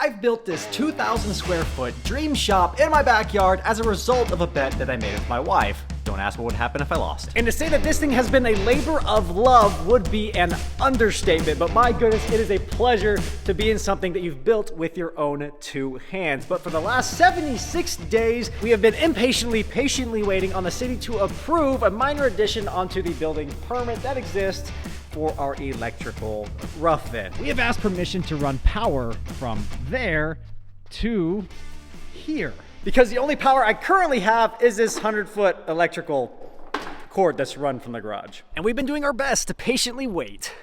I've built this 2,000 square foot dream shop in my backyard as a result of a bet that I made with my wife. Don't ask what would happen if I lost. And to say that this thing has been a labor of love would be an understatement, but my goodness, it is a pleasure to be in something that you've built with your own two hands. But for the last 76 days, we have been patiently waiting on the city to approve a minor addition onto the building permit that exists for our electrical rough vent. We have asked permission to run power from there to here, because the only power I currently have is this 100-foot electrical cord that's run from the garage. And we've been doing our best to patiently wait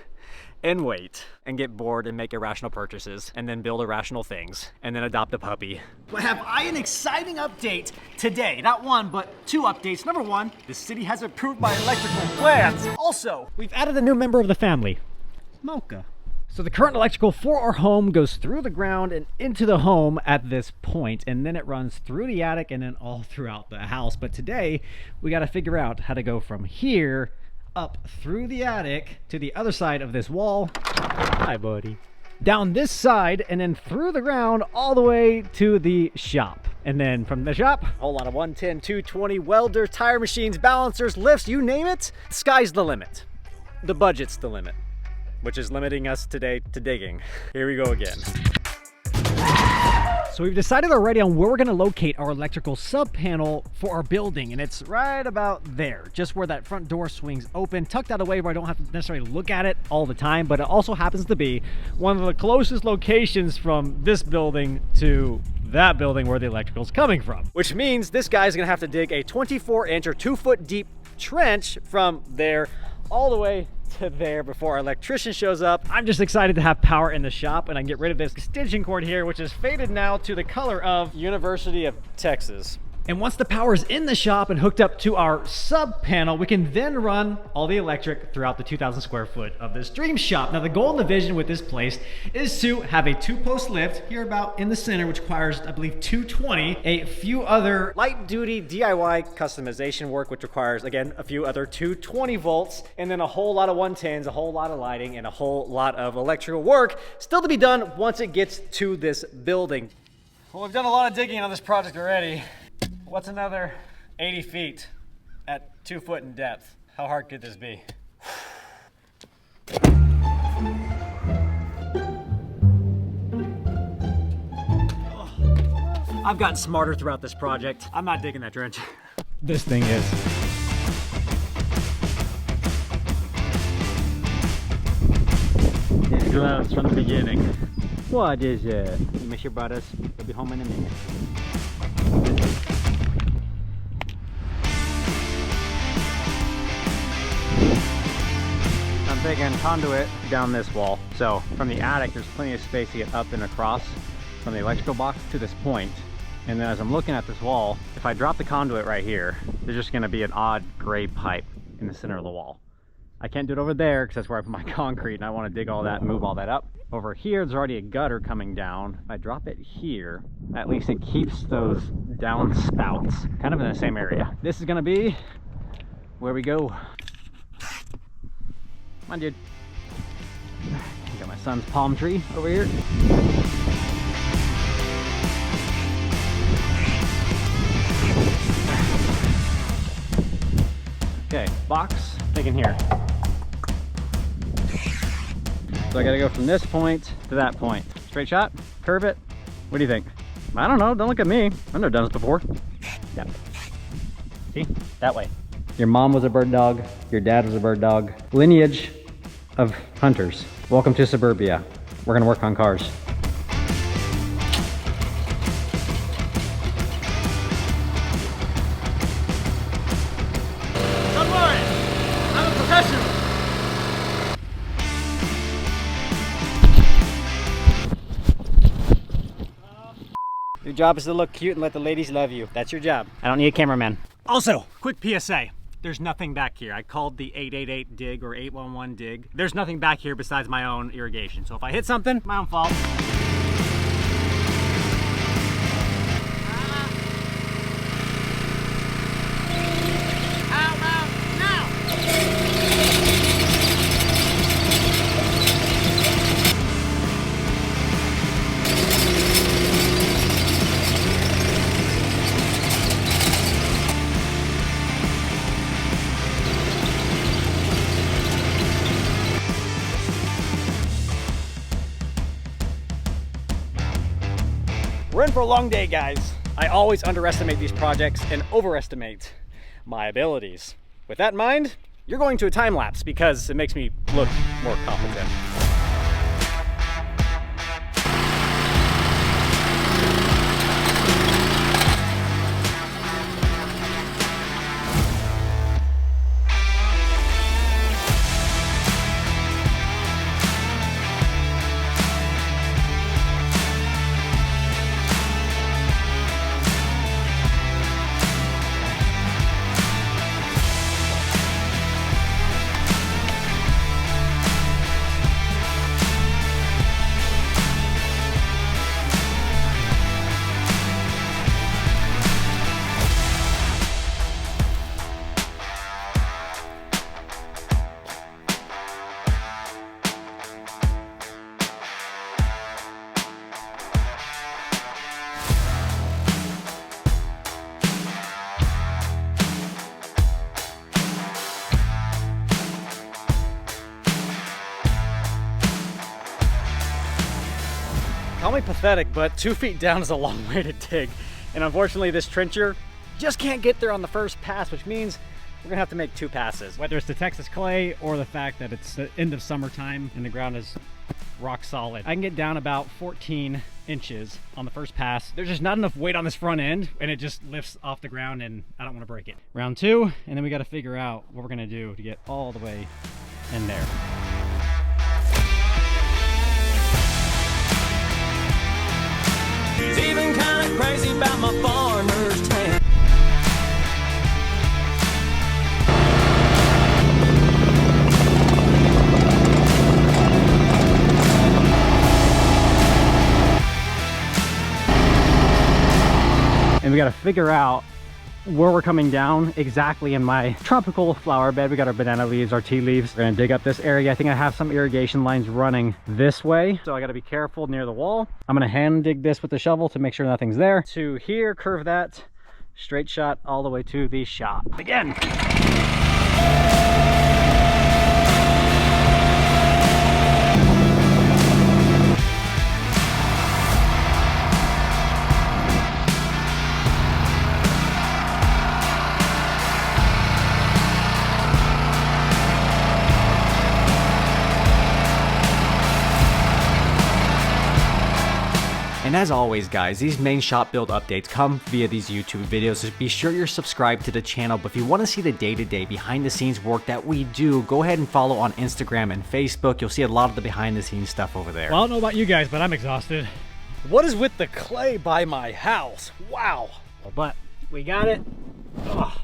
and get bored and make irrational purchases and then build irrational things and then adopt a puppy. But have I an exciting update today? Not one, but two updates. Number one, the city has approved my electrical plans. Also, we've added a new member of the family, Mocha. So the current electrical for our home goes through the ground and into the home at this point, and then it runs through the attic and then all throughout the house. But today, we gotta figure out how to go from here up through the attic to the other side of this wall. Hi, buddy. Down this side and then through the ground all the way to the shop. And then from the shop, a whole lot of 110, 220 welders, tire machines, balancers, lifts, you name it. The sky's the limit. The budget's the limit, which is limiting us today to digging. Here we go again. So we've decided already on where we're gonna locate our electrical sub panel for our building, and it's right about there, just where that front door swings open, tucked out away where I don't have to necessarily look at it all the time, but it also happens to be one of the closest locations from this building to that building where the electrical is coming from. Which means this guy's gonna have to dig a 24-inch or 2-foot deep trench from there all the way to there before our electrician shows up. I'm just excited to have power in the shop, and I can get rid of this extension cord here, which is faded now to the color of University of Texas. And once the power is in the shop and hooked up to our sub panel, we can then run all the electric throughout the 2,000 square foot of this dream shop. Now the goal and the vision with this place is to have a 2-post lift here about in the center, which requires, I believe, 220, a few other light duty DIY customization work, which requires, again, a few other 220 volts, and then a whole lot of 110s, a whole lot of lighting, and a whole lot of electrical work still to be done once it gets to this building. Well, we've done a lot of digging on this project already. What's another 80 feet at 2 foot in depth? How hard could this be? I've gotten smarter throughout this project. I'm not digging that trench. This thing is. These gloves from the beginning. What is it? You miss your brothers? They'll be home in a minute. I'm thinking conduit down this wall. So from the attic, there's plenty of space to get up and across from the electrical box to this point. And then as I'm looking at this wall, if I drop the conduit right here, there's just gonna be an odd gray pipe in the center of the wall. I can't do it over there because that's where I put my concrete, and I want to dig all that and move all that up. Over here, there's already a gutter coming down. If I drop it here, at least it keeps those down spouts kind of in the same area. This is gonna be where we go. Come on, dude. Got my son's palm tree over here. Okay, box, thinking here. So I gotta go from this point to that point. Straight shot, curve it. What do you think? I don't know, don't look at me. I've never done this before. Yeah. See, that way. Your mom was a bird dog, your dad was a bird dog. Lineage of hunters. Welcome to suburbia. We're gonna work on cars. Don't worry, I'm a professional. Your job is to look cute and let the ladies love you. That's your job. I don't need a cameraman. Also, quick PSA. There's nothing back here. I called the 888 dig or 811 dig. There's nothing back here besides my own irrigation. So if I hit something, my own fault. We're in for a long day, guys. I always underestimate these projects and overestimate my abilities. With that in mind, you're going to a time lapse because it makes me look more competent. Call me pathetic, but 2 feet down is a long way to dig. And unfortunately, this trencher just can't get there on the first pass, which means we're gonna have to make 2 passes. Whether it's the Texas clay or the fact that it's the end of summertime and the ground is rock solid, I can get down about 14 inches on the first pass. There's just not enough weight on this front end and it just lifts off the ground and I don't wanna break it. Round 2, and then we gotta figure out what we're gonna do to get all the way in there. He's even kind of crazy about my farmer's tan. And we got to figure out where we're coming down exactly in my tropical flower bed. We got our banana leaves, our tea leaves. We're gonna dig up this area. I think I have some irrigation lines running this way, so I got to be careful near the wall. I'm gonna hand dig this with the shovel to make sure nothing's there. To here, curve that, straight shot all the way to the shop. Again. And as always, guys, these main shop build updates come via these YouTube videos, so be sure you're subscribed to the channel. But if you want to see the day-to-day behind-the-scenes work that we do, go ahead and follow on Instagram and Facebook. You'll see a lot of the behind-the-scenes stuff over there. Well, I don't know about you guys, but I'm exhausted. What is with the clay by my house? Wow. But we got it. Oh,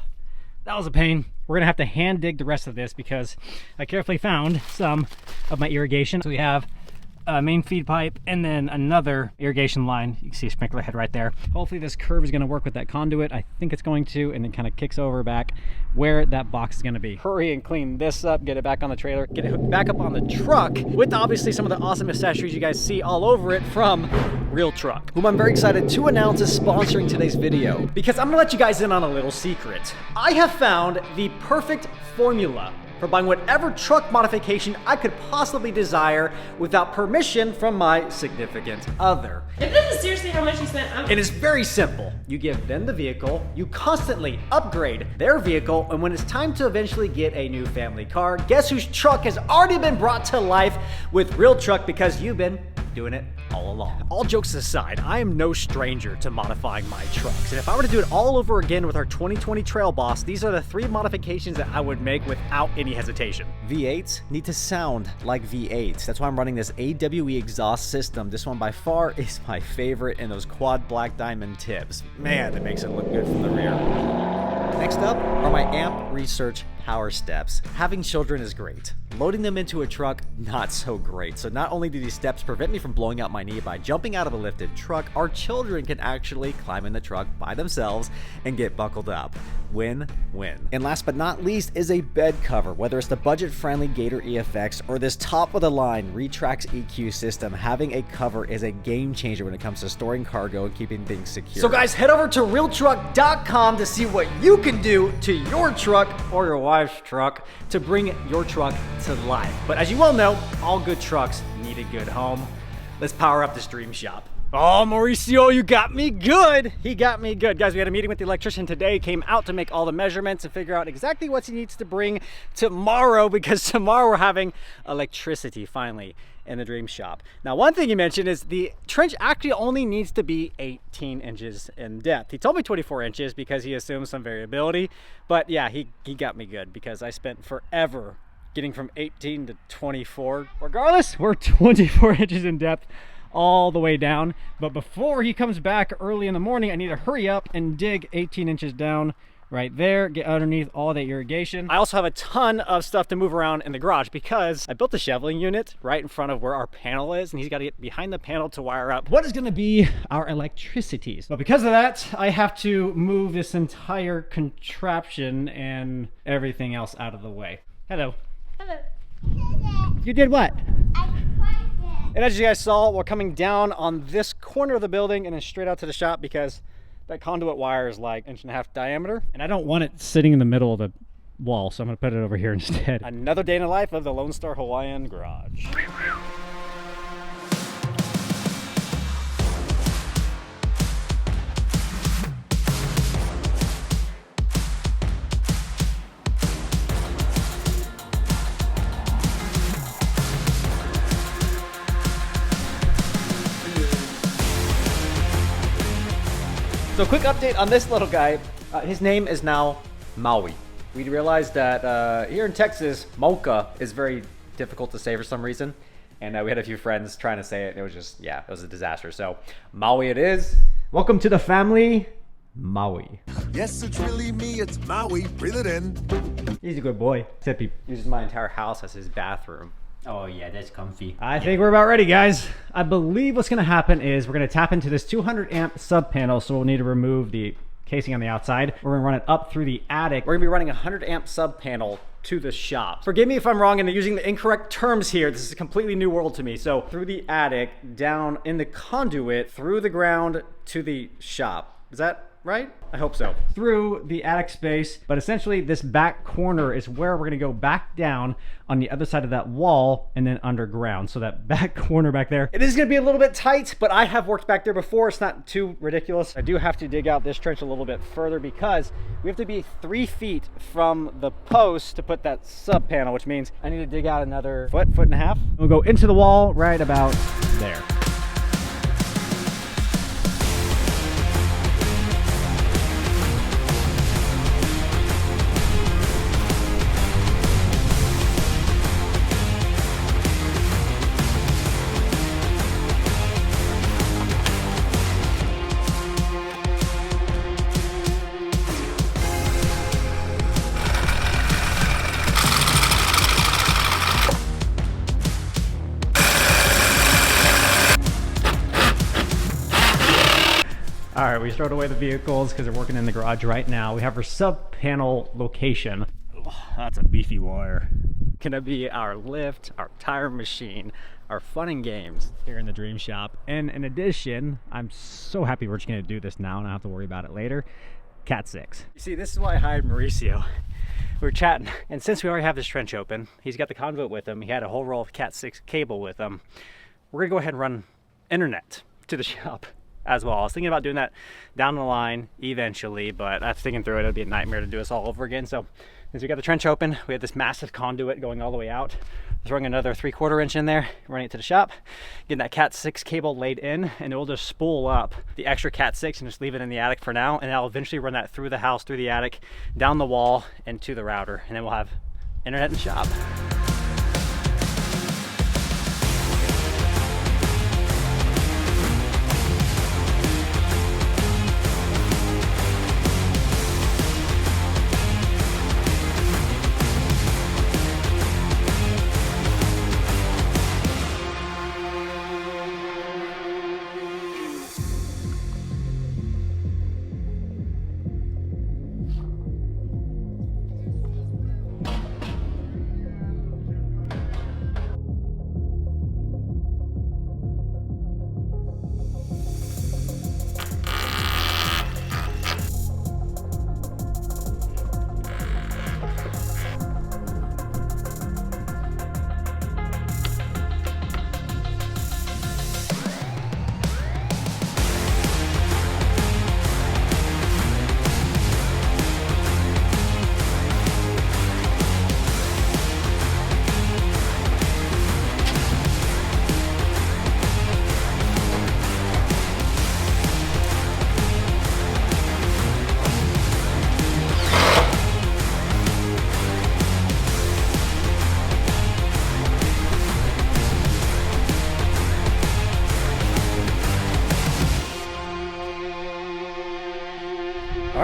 that was a pain. We're gonna have to hand dig the rest of this because I carefully found some of my irrigation. So we have a main feed pipe and then another irrigation line. You can see a sprinkler head right there. Hopefully this curve is going to work with that conduit. I think it's going to, and then kind of kicks over back where that box is going to be. Hurry and clean this up, get it back on the trailer, get it hooked back up on the truck with obviously some of the awesome accessories you guys see all over it from RealTruck, whom I'm very excited to announce is sponsoring today's video, because I'm gonna let you guys in on a little secret. I have found the perfect formula for buying whatever truck modification I could possibly desire without permission from my significant other. If this is seriously how much you spent, It is very simple. You give them the vehicle, you constantly upgrade their vehicle, and when it's time to eventually get a new family car, guess whose truck has already been brought to life with RealTruck, because you've been doing it all along. All jokes aside, I am no stranger to modifying my trucks, and if I were to do it all over again with our 2020 Trail Boss, these are the 3 modifications that I would make without any hesitation. V8s need to sound like V8s. That's why I'm running this AWE exhaust system. This one by far is my favorite, and those quad black diamond tips. Man, it makes it look good from the rear. Next up are my amp research power steps. Having children is great. Loading them into a truck, not so great. So not only do these steps prevent me from blowing out my knee by jumping out of a lifted truck, our children can actually climb in the truck by themselves and get buckled up. Win-win. And last but not least is a bed cover. Whether it's the budget-friendly Gator EFX or this top-of-the-line Retrax EQ system, having a cover is a game changer when it comes to storing cargo and keeping things secure. So guys, head over to RealTruck.com to see what you can do to your truck or your wife's truck to bring your truck to life. But as you well know, all good trucks need a good home. Let's power up this dream shop. Oh, Mauricio, you got me good. He got me good. Guys, we had a meeting with the electrician today, came out to make all the measurements and figure out exactly what he needs to bring tomorrow, because tomorrow we're having electricity finally in the dream shop. Now, one thing he mentioned is the trench actually only needs to be 18 inches in depth. He told me 24 inches because he assumes some variability, but yeah, he got me good because I spent forever getting from 18 to 24. Regardless, we're 24 inches in depth all the way down. But before he comes back early in the morning, I need to hurry up and dig 18 inches down right there, get underneath all that irrigation. I also have a ton of stuff to move around in the garage because I built a shoveling unit right in front of where our panel is, and he's got to get behind the panel to wire up what is going to be our electricities. But because of that, I have to move this entire contraption and everything else out of the way. Hello. Hello. You did what? And as you guys saw, we're coming down on this corner of the building and then straight out to the shop because that conduit wire is like 1.5 inches diameter. And I don't want it sitting in the middle of the wall, so I'm gonna put it over here instead. Another day in the life of the Lone Star Hawaiian garage. So quick update on this little guy. His name is now Maui. We realized that here in Texas, Mocha is very difficult to say for some reason. And we had a few friends trying to say it. And it was just, yeah, it was a disaster. So Maui it is. Welcome to the family, Maui. Yes, it's really me. It's Maui. Breathe it in. He's a good boy. Except he uses my entire house as his bathroom. Oh yeah, that's comfy. I think we're about ready, guys. I believe what's gonna happen is we're gonna tap into this 200 amp sub panel, so we'll need to remove the casing on the outside. We're gonna run it up through the attic. We're gonna be running a 100 amp sub panel to the shop. Forgive me if I'm wrong and using the incorrect terms here. This is a completely new world to me. So through the attic, down in the conduit, through the ground to the shop. Is that right? I hope so. Through the attic space, but essentially this back corner is where we're gonna go back down on the other side of that wall and then underground. So that back corner back there, it is gonna be a little bit tight, but I have worked back there before. It's not too ridiculous. I do have to dig out this trench a little bit further because we have to be 3 feet from the post to put that sub panel, which means I need to dig out another foot and a half. We'll go into the wall right about there. All right, we stowed away the vehicles because they're working in the garage right now. We have our sub panel location. Oh, that's a beefy wire. Gonna be our lift, our tire machine, our fun and games here in the dream shop. And in addition, I'm so happy we're just gonna do this now and I don't have to worry about it later. Cat 6. You see, this is why I hired Mauricio. We were chatting, and since we already have this trench open, he's got the conduit with him. He had a whole roll of Cat 6 cable with him. We're gonna go ahead and run internet to the shop as well. I was thinking about doing that down the line eventually, but after thinking through it, it'd be a nightmare to do this all over again. So since we got the trench open, we have this massive conduit going all the way out. Throwing another 3/4 inch in there, running it to the shop, getting that Cat 6 cable laid in, and it will just spool up the extra Cat 6 and just leave it in the attic for now. And I'll eventually run that through the house, through the attic, down the wall, and to the router. And then we'll have internet in the shop.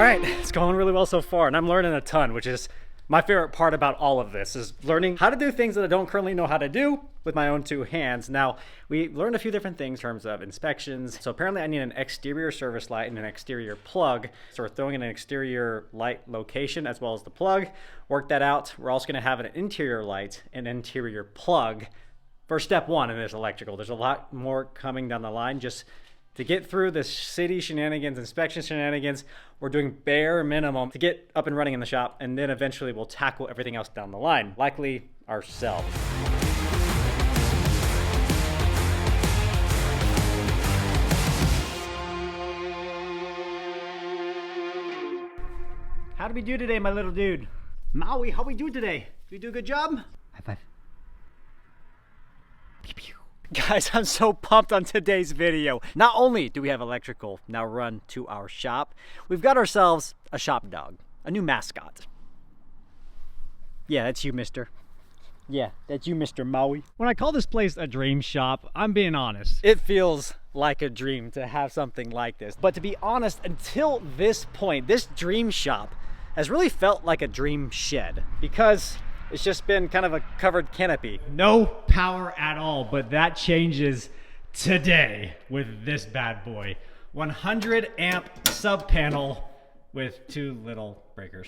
right, it's going really well so far, and I'm learning a ton, which is my favorite part about all of this, is learning how to do things that I don't currently know how to do with my own two hands. Now, we learned a few different things in terms of inspections. So apparently I need an exterior service light and an exterior plug. So we're throwing in an exterior light location as well as the plug. Work that out. We're also gonna have an interior light and interior plug for step one in this electrical. There's a lot more coming down the line. Just to get through the city shenanigans, inspection shenanigans, we're doing bare minimum to get up and running in the shop, and then eventually we'll tackle everything else down the line, likely ourselves. How did we do today, my little dude? Maui, how we do today? Did we do a good job? High five. Pew, pew. Guys, I'm so pumped on today's video. Not only do we have electrical now run to our shop, we've got ourselves a shop dog, a new mascot. Yeah, that's you, mister. Yeah, that's you, Mr. Maui. When I call this place a dream shop, I'm being honest. It feels like a dream to have something like this. But to be honest, until this point, this dream shop has really felt like a dream shed, because it's just been kind of a covered canopy. No power at all, but that changes today with this bad boy. 100 amp sub panel with 2 little breakers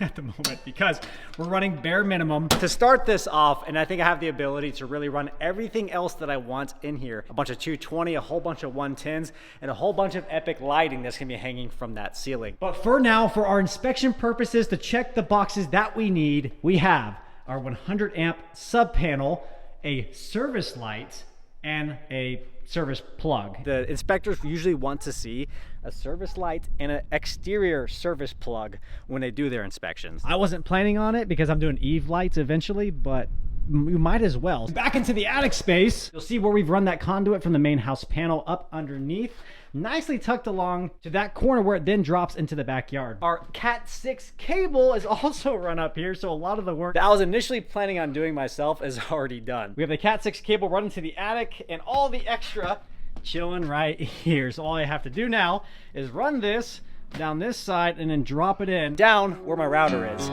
at the moment, because we're running bare minimum. To start this off, and I think I have the ability to really run everything else that I want in here. A bunch of 220, a whole bunch of 110s, and a whole bunch of epic lighting that's gonna be hanging from that ceiling. But for now, for our inspection purposes, to check the boxes that we need, we have our 100 amp sub panel, a service light, and a service plug. The inspectors usually want to see a service light and an exterior service plug when they do their inspections. I wasn't planning on it because I'm doing Eve lights eventually, but you might as well. Back into the attic space, you'll see where we've run that conduit from the main house panel up underneath, nicely tucked along to that corner where it then drops into the backyard. Our Cat 6 cable is also run up here, so a lot of the work that I was initially planning on doing myself is already done. We have the Cat 6 cable running to the attic and all the extra chilling right here. So all I have to do now is run this down this side and then drop it in down where my router is.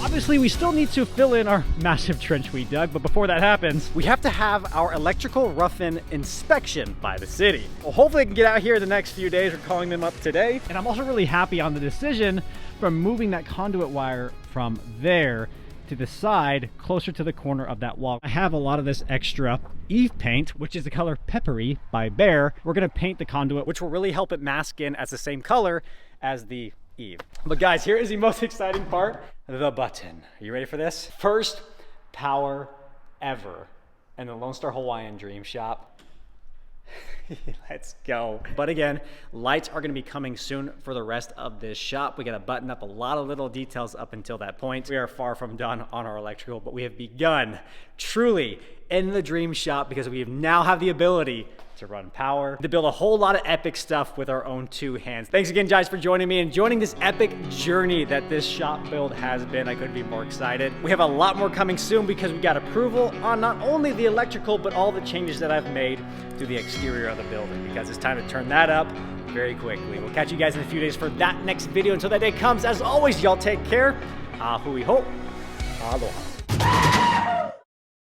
Obviously, we still need to fill in our massive trench we dug, but before that happens, we have to have our electrical rough-in inspection by the city. Well, hopefully I can get out here the next few days. We're calling them up today. And I'm also really happy on the decision from moving that conduit wire from there to the side closer to the corner of that wall. I have a lot of this extra Eve paint, which is the color Peppery by Bear. We're gonna paint the conduit, which will really help it mask in as the same color as the Eve. But guys, here is the most exciting part, the button. Are you ready for this? First power ever in the Lone Star Hawaiian Dream Shop. Let's go. But again, lights are gonna be coming soon for the rest of this shop. We gotta button up a lot of little details up until that point. We are far from done on our electrical, but we have begun truly in the dream shop because we now have the ability to run power, to build a whole lot of epic stuff with our own two hands. Thanks again, guys, for joining me and joining this epic journey that this shop build has been. I couldn't be more excited. We have a lot more coming soon because we got approval on not only the electrical, but all the changes that I've made to the exterior of the building, because it's time to turn that up very quickly. We'll catch you guys in a few days for that next video. Until that day comes, as always, y'all take care. Hui ho. Aloha.